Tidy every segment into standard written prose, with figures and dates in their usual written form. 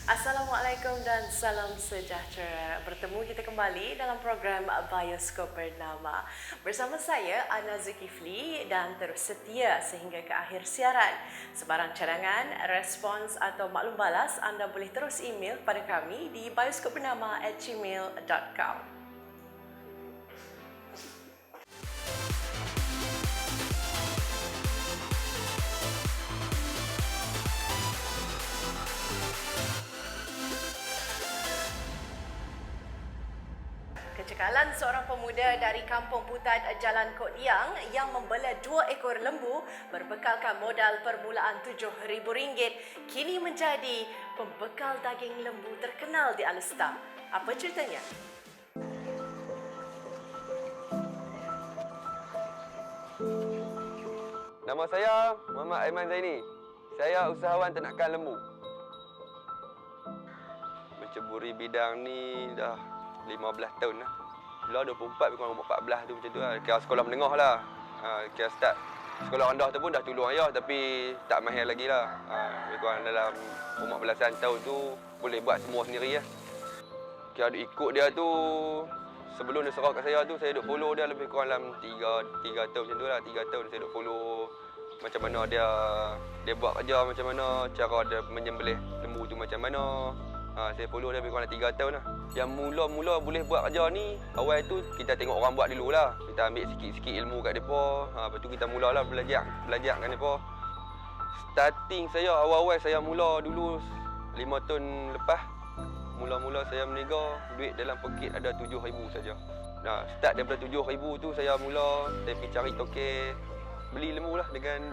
Assalamualaikum dan salam sejahtera. Bertemu kita kembali dalam program Bioskop Bernama. Bersama saya Ana Zulkifli dan terus setia sehingga ke akhir siaran. Sebarang cadangan, respons atau maklum balas anda boleh terus email pada kami di bioskopbernama@gmail.com. Kecekalan seorang pemuda dari Kampung Putat Jalan Kod Yang yang membela 2 ekor lembu berbekalkan modal permulaan RM7,000 kini menjadi pembekal daging lembu terkenal di Alestar. Apa ceritanya? Nama saya Muhammad Aiman Zaini. Saya usahawan ternakan lembu. Menceburi bidang ni dah 15 tahun dah. Bila 24 kurang umur 14 tu macam tu lah. Kira sekolah menengah lah. Kira start sekolah rendah tu pun dah tolong ayah tapi tak mahir lagi lah. Lebih kurang dalam umur belasan tahun tu boleh buat semua sendiri lah. Kira ikut dia tu sebelum dia serah kat saya tu saya duk follow dia lebih kurang dalam 3 tahun macam tu lah. 3 tahun saya duk follow macam mana dia buat kerja, macam mana cara dia menyembelih lembu tu macam mana. Saya follow dia lebih kurang 3 tahun lah. Yang mula-mula boleh buat kerja ni, awal tu kita tengok orang buat dulu lah. Kita ambil sikit-sikit ilmu kat mereka. Lepas tu kita mulalah belajar kat mereka. Starting saya, awal-awal saya mula dulu 5 tahun lepas. Mula-mula saya berniaga, duit dalam poket ada 7,000 saja. Nah, start daripada 7,000 tu saya mula, saya pergi cari toke, beli lembu lah dengan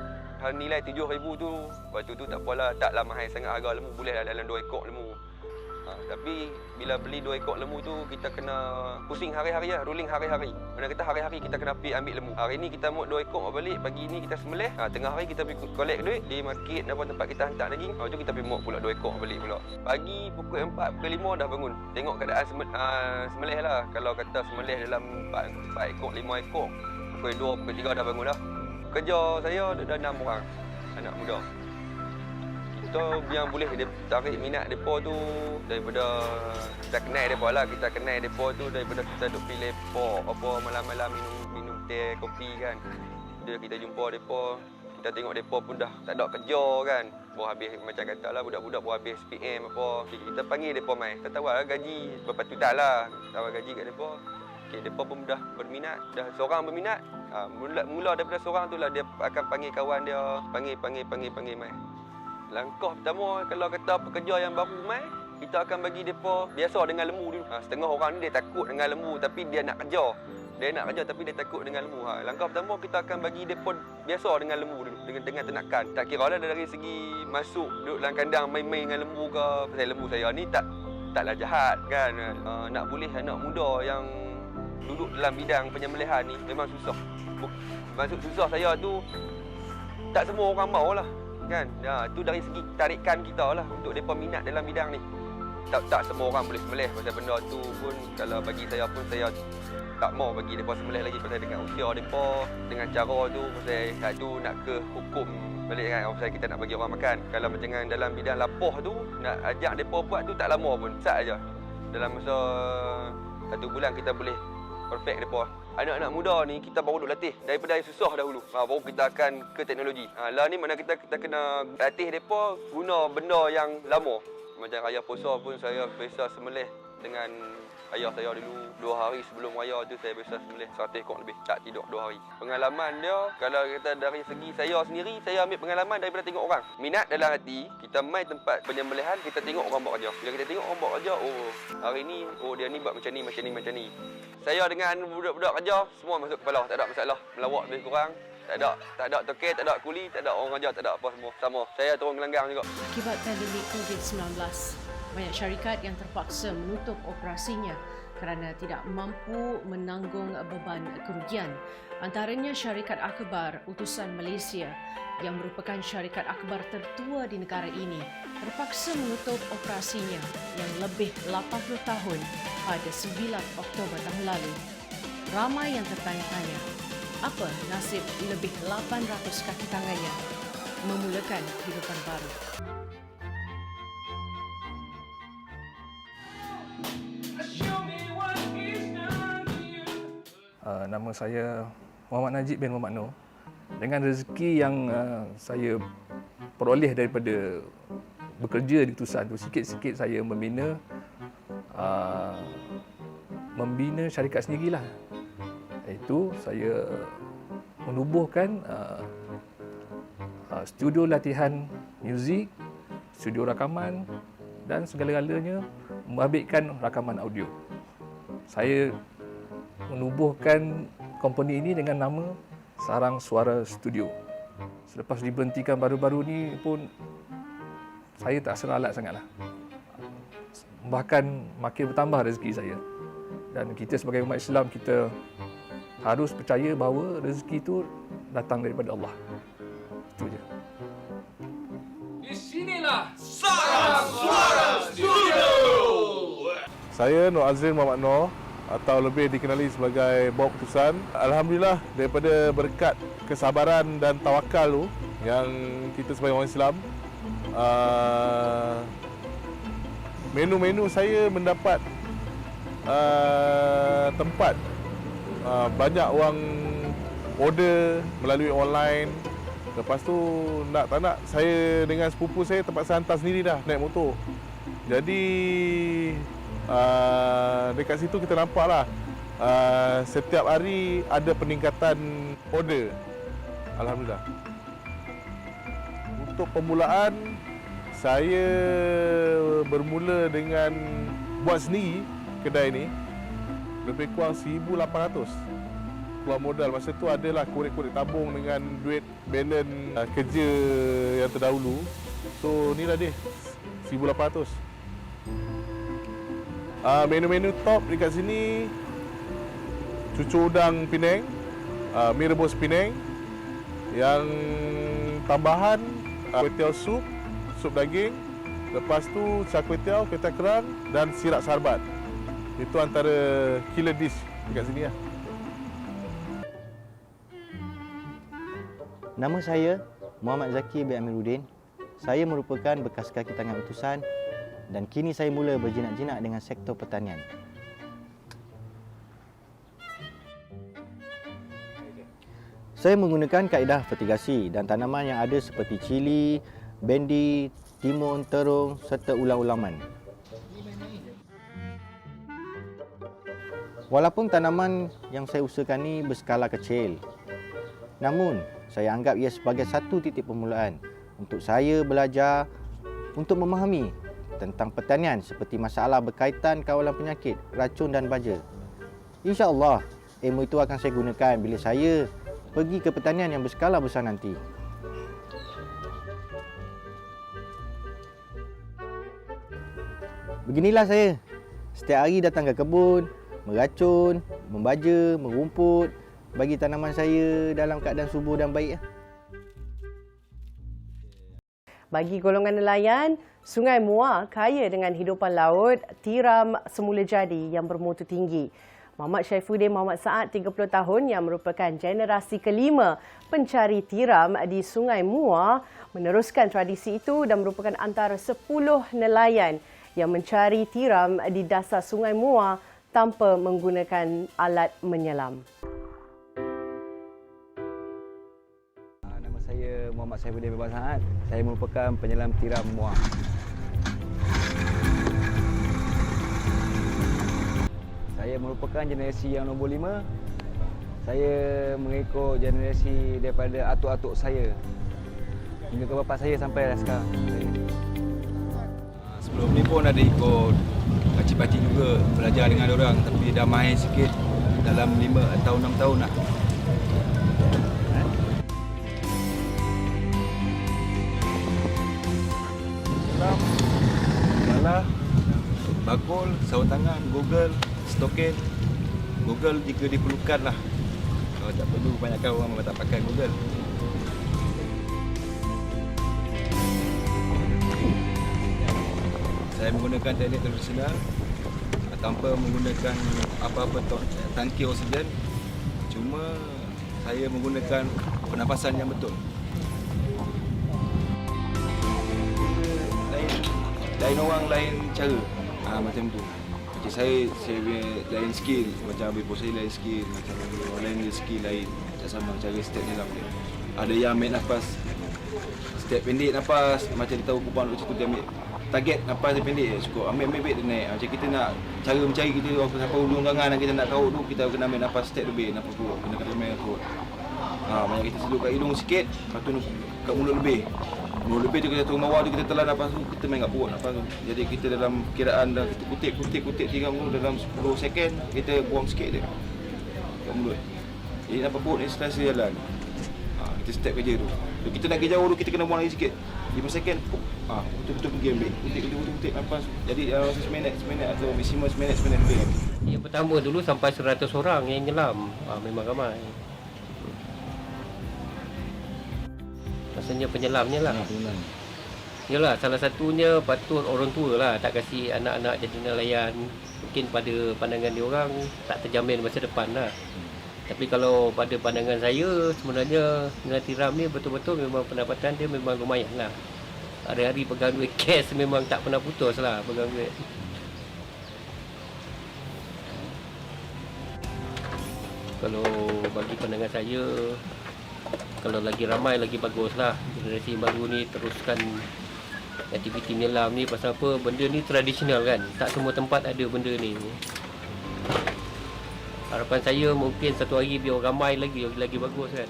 nilai 7,000 tu. Waktu tu tak apalah, taklah mahal sangat harga lembu, boleh lah dalam 2 ekor lembu. Tapi bila beli 2 ekor lembu tu, kita kena pusing hari-hari lah, ruling hari-hari. Mana kata hari-hari kita kena pergi ambil lembu. Hari ni kita mut 2 ekor balik, pagi ni kita sembelih. Tengah hari kita pergi collect duit di market apa tempat kita hantar daging. Lepas tu kita pergi mut pula 2 ekor balik pula. Pagi pukul 4, pukul 5 dah bangun. Tengok keadaan sembelih lah. Kalau kata sembelih dalam 4 ekor, 5 ekor, pukul 2, pukul 3 dah bangun dah. Kerja saya ada 6 orang anak muda. Kita yang boleh tarik minat mereka tu daripada kita kenal mereka lah. Kita kenal mereka tu daripada kita duduk pilih pok apa malam-malam minum teh, kopi kan. Kita jumpa mereka, kita tengok mereka pun dah tak ada kerja kan. Baru habis macam kata lah budak-budak baru habis PM apa. Kita panggil mereka mai. Kita tawar gaji berpatutan lah. Tawar gaji kat mereka. Mereka pun dah berminat. Dah seorang berminat. Mula daripada seorang tu lah dia akan panggil kawan dia. Panggil mai. Langkah pertama kalau kata pekerja yang baru mai, kita akan bagi mereka biasa dengan lembu dulu. Setengah orang ni dia takut dengan lembu tapi dia nak kerja. Dia nak kerja tapi dia takut dengan lembu. Langkah pertama kita akan bagi mereka biasa dengan lembu dulu, dengan ternakan. Tak kira lah dari segi masuk duduk dalam kandang main-main dengan lembu ke. Pasal lembu saya ni taklah jahat kan. Nak boleh anak muda yang duduk dalam bidang penyembelihan ni memang susah. Maksud susah saya tu tak semua orang mau lah. Kan? Itu dari segi tarikan kita lah untuk mereka minat dalam bidang ni. Tak semua orang boleh sembelih. Pasal benda tu pun kalau bagi saya pun saya tak mau bagi mereka sembelih lagi. Pasal dengan usia mereka, dengan cara tu, pasal satu nak ke hukum balik kan. Pasal kita nak bagi orang makan. Kalau macam dalam bidang lapoh tu, nak ajak mereka buat tu tak lama pun. Sat aja. Dalam masa 1 bulan kita boleh perfect mereka. Anak-anak muda ni kita baru duk latih daripada yang susah dahulu. Baru kita akan ke teknologi. Lah ni mana kita kena latih mereka guna benda yang lama. Macam raya puasa pun saya biasa sembelih dengan ayah saya dulu. 2 hari sebelum raya tu saya biasa sembelih 100 ekor lebih. Tak tidur 2 hari. Pengalaman dia kalau kita dari segi saya sendiri, saya ambil pengalaman daripada tengok orang. Minat dalam hati, kita mai tempat penyembelihan, kita tengok orang buat kerja. Bila kita tengok orang buat kerja, oh hari ni, oh dia ni buat macam ni. Saya dengan budak-budak kerja semua masuk kepala, tak ada masalah. Melawak lebih kurang. Tak ada toke, tak ada kuli, tak ada orang kerja, tak ada apa semua. Sama. Saya turun gelanggang juga. Akibat pandemik COVID-19, banyak syarikat yang terpaksa menutup operasinya kerana tidak mampu menanggung beban kerugian. Antaranya syarikat Akbar Utusan Malaysia yang merupakan syarikat akbar tertua di negara ini terpaksa menutup operasinya yang lebih 80 tahun pada 9 Oktober tahun lalu. Ramai yang tertanya-tanya, apa nasib lebih 800 kaki tangannya memulakan kehidupan baru. Nama saya Muhammad Najib bin Muhammad Noor. Dengan rezeki yang saya peroleh daripada bekerja di Tusan tu, sikit-sikit saya membina syarikat sendirilah. Iaitu saya menubuhkan studio latihan muzik, studio rakaman dan segala-galanya membabitkan rakaman audio. Saya menubuhkan company ini dengan nama Sarang Suara Studio. Selepas diberhentikan baru-baru ni pun saya tak seralat sangatlah. Bahkan makin bertambah rezeki saya. Dan kita sebagai umat Islam, kita harus percaya bahawa rezeki itu datang daripada Allah. Itu je. Di sinilah Sarang Suara Studio. Saya Nur Azrin Muhammad Noor, atau lebih dikenali sebagai Bob Tusan. Alhamdulillah, daripada berkat kesabaran dan tawakal tu yang kita sebagai orang Islam, menu-menu saya mendapat tempat. Banyak orang order melalui online. Lepas tu nak tak nak, saya dengan sepupu saya terpaksa hantar sendiri dah naik motor. Jadi dekat situ kita nampaklah setiap hari ada peningkatan order. Alhamdulillah. Untuk permulaan, saya bermula dengan buat sendiri kedai ni. Lebih kurang 1,800 keluar modal. Masa tu adalah korek-korek tabung dengan duit balance kerja yang terdahulu. So inilah dia, 1,800. Menu-menu top dekat sini, cucur udang Penang, mi rebus Penang. Yang tambahan kuih tiaw sup daging. Lepas tu char kuih tiaw kerang dan sirap sarbat. Itu antara killer dish dekat sini lah. Nama saya Muhammad Zaki bin Amiruddin. Saya merupakan bekas kaki tangan utusan dan kini saya mula berjinak-jinak dengan sektor pertanian. Saya menggunakan kaedah fertigasi dan tanaman yang ada seperti cili, bendi, timun, terung serta ulang-ulaman. Walaupun tanaman yang saya usahakan ni berskala kecil, namun saya anggap ia sebagai satu titik permulaan untuk saya belajar untuk memahami tentang pertanian seperti masalah berkaitan kawalan penyakit, racun dan baja. InsyaAllah, ilmu itu akan saya gunakan bila saya pergi ke pertanian yang berskala besar nanti. Beginilah saya. Setiap hari datang ke kebun, meracun, membaja, merumput bagi tanaman saya dalam keadaan subur dan baik. Bagi golongan nelayan, Sungai Muar kaya dengan hidupan laut tiram semula jadi yang bermutu tinggi. Muhammad Syaifuddin Muhammad Saad, 30 tahun yang merupakan generasi kelima pencari tiram di Sungai Muar meneruskan tradisi itu dan merupakan antara 10 nelayan yang mencari tiram di dasar Sungai Muar tanpa menggunakan alat menyelam. Nama saya Muhammad Syaifuddin Muhammad Saad. Saya merupakan penyelam tiram Muar. Saya merupakan generasi yang nombor 5. Saya mengikut generasi daripada atuk-atuk saya hingga ke bapa saya sampai sekarang. Sebelum ni pun ada ikut pakcik-pakcik juga, belajar dengan orang, tapi dah main sikit dalam 5 atau 6 tahun lah. Selam, malah, bakul, sarung tangan, Google, stokin. Google jika diperlukan lah. Kalau tak perlu, kebanyakan orang memang tak pakai Google. Saya menggunakan teknik tradisional tanpa menggunakan apa-apa tangki oksigen. Cuma saya menggunakan pernafasan yang betul. Lain orang lain cara. Macam tu. Okey, saya punya lain skill. Macam habis bos saya lain skill. Macam orang lain dia skill lain. Tak sama cara step nyelam dia. Ada yang ambil nafas step pendek nafas. Macam dia tahu kupang duduk situ, dia ambil target nafas dia pendek je. Cukup ambil dia naik. Macam kita nak cara mencari kita sampai hujung gangan kita nak tahu tu, kita kena ambil nafas step lebih. Nafas perut. Kena main perut. Banyak kita seduh kat hidung sikit. Lepas tu kat mulut lebih. Mulut lebih tu kita turun bawah tu, kita telan nafas tu, kita main kat perut nafas tu. Jadi kita dalam kiraan dah kita kutik tiram tu dalam 10 second, kita buang sikit je kat mulut. Jadi nafas perut ni setelah jalan. Kita step kerja tu. Kita nak pergi jauh tu, kita kena buang lagi sikit. 5 second, betul-betul pergi ambil. Kutik nafas. Jadi dalam seminit atau maksimum seminit lebih. Yang pertama dulu sampai 100 orang yang nyelam. Memang ramai. Maksudnya penyelamnya lah. Yalah, salah satunya patut orang tua lah tak kasih anak-anak jadi nelayan. Mungkin pada pandangan dia orang tak terjamin masa depan lah. Tapi kalau pada pandangan saya, sebenarnya nelayan tiram ni betul-betul memang pendapatan dia memang lumayan lah. Hari-hari pegang duit cash memang tak pernah putus lah pegang duit. Kalau bagi pandangan saya, kalau lagi ramai lagi bagus lah. Generasi baru ni teruskan aktiviti menyelam ni. Pasal apa? Benda ni tradisional kan. Tak semua tempat ada benda ni. Harapan saya mungkin satu hari biar ramai lagi bagus kan.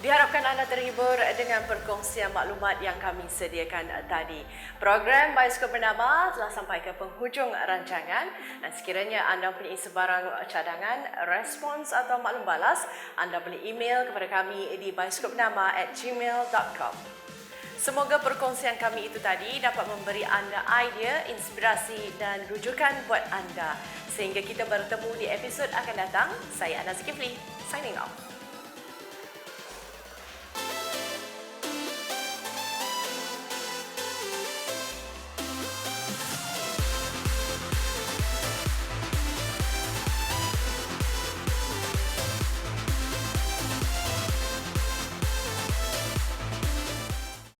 Diharapkan anda terhibur dengan perkongsian maklumat yang kami sediakan tadi. Program Bioskop Bernama telah sampai ke penghujung rancangan dan sekiranya anda mempunyai sebarang cadangan, respons atau maklum balas, anda boleh email kepada kami di bioskopbernama@gmail.com. Semoga perkongsian kami itu tadi dapat memberi anda idea, inspirasi dan rujukan buat anda. Sehingga kita bertemu di episod akan datang, saya Ana Zulkifli, signing off.